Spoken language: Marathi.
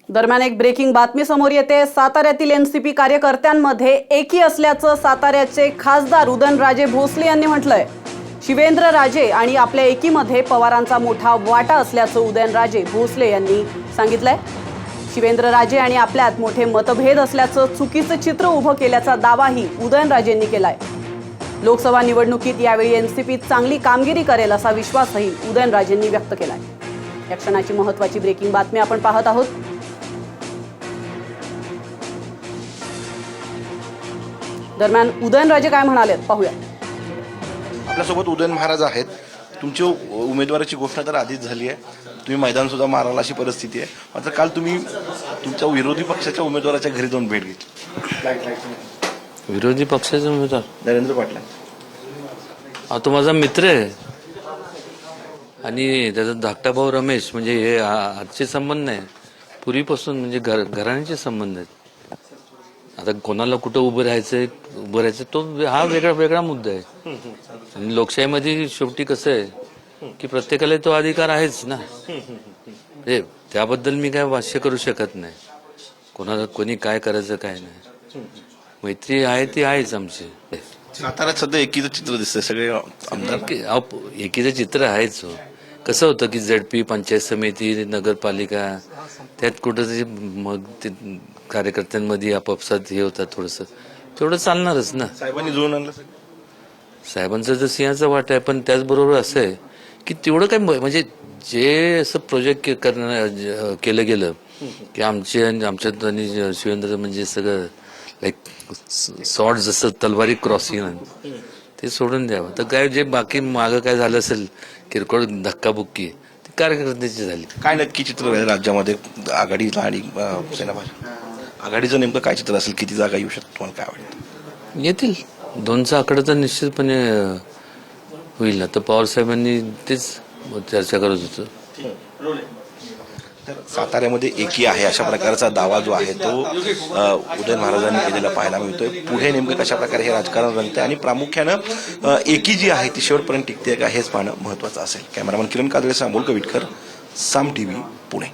दरम्यान एक ब्रेकिंग बातमी समोर येते। साताऱ्यातील एनसीपी कार्यकर्त्यांमध्ये एकी असल्याचं साताऱ्याचे खासदार उदयनराजे भोसले यांनी म्हटलंय। शिवेंद्रराजे आणि आपल्या एकीमध्ये पवारांचा मोठा वाटा असल्याचं उदयनराजे भोसले यांनी सांगितलंय। शिवेंद्रराजे आणि आपल्यात मोठे मतभेद असल्याचं चुकीचं चित्र उभं केल्याचा दावाही उदयनराजेंनी केलाय। लोकसभा निवडणुकीत यावेळी एनसीपी चांगली कामगिरी करेल असा विश्वासही उदयनराजेंनी व्यक्त केलाय। या क्षणाची महत्त्वाची ब्रेकिंग बातमी आपण पाहत आहोत। दरम्यान उदयनराजे काय म्हणाले पाहूया। आपल्यासोबत उदयन महाराज आहेत। तुमची उमेदवाराची घोषणा तर आधीच झाली आहे, तुम्ही मैदान सुद्धा माराल अशी परिस्थिती आहे। मात्र काल तुम्ही तुमच्या विरोधी पक्षाच्या उमेदवाराच्या घरी जाऊन भेट घेतली। विरोधी पक्षाचे उमेदवार नरेंद्र पाटील तो माझा मित्र आहे आणि त्याचा धाकटा भाऊ रमेश, म्हणजे हे आजचे संबंध नाही, पूर्वीपासून म्हणजे घराण्याचे संबंध आहेत। आता कोणाला कुठं उभं राहायचं तो हा वेगळा मुद्दा आहे। आणि लोकशाहीमध्ये शेवटी कसं आहे की प्रत्येकाला तो अधिकार आहेच ना, त्याबद्दल मी काय भाष्य करू शकत नाही। कोणाला कोणी काय करायचं काय नाही, मैत्री आहे ती आहेच आमची। साताऱ्यात सध्या एकीचं चित्र दिसतंय, सगळे आमदार एकीचं चित्र आहेच। कसं होतं की झडपी, पंचायत समिती, नगरपालिका, त्यात कुठंतरी मग ते कार्यकर्त्यांमध्ये आपापसात हे होतात, थोडंसं तेवढं चालणारच ना। साहेबांनी जुळून आणलं। साहेबांचं तर सिंहाचा वाटा आहे, पण त्याचबरोबर असं आहे की तेवढं काय म्हणजे जे असं प्रोजेक्ट केलं गेलं की आमच्यात आणि शिवेंद्र म्हणजे सगळं लाईक शॉर्ट जसं तलवारी क्रॉसिंग ते सोडून द्यावं। तर काय जे बाकी मागं काय झालं असेल किरकोळ धक्काबुक्की ती कार्यकर्त्याची झाली। काय नक्की चित्र राहील राज्यामध्ये आघाडीला आणि सेना आघाडीचं नेमकं काय चित्र असेल? किती जागा येऊ शकतात, तुम्हाला काय वाटतं? येतील 2चा आकडा तर निश्चितपणे होईल ना। तर पवार साहेबांनी तेच चर्चा करत होतं। तर साताऱ्यामध्ये एकी आहे अशा प्रकारचा दावा जो आहे तो उदयन महाराजांनी केलेला पाहायला मिळतोय। पुढे नेमकं कशा प्रकारे हे राजकारण रंगतंय आणि प्रामुख्यानं एकी जी आहे ती शेवटपर्यंत टिकते का हेच पाहणं महत्वाचं असेल। कॅमेरामन किरण काजळे, अमोल कविटकर, साम टीव्ही, पुणे।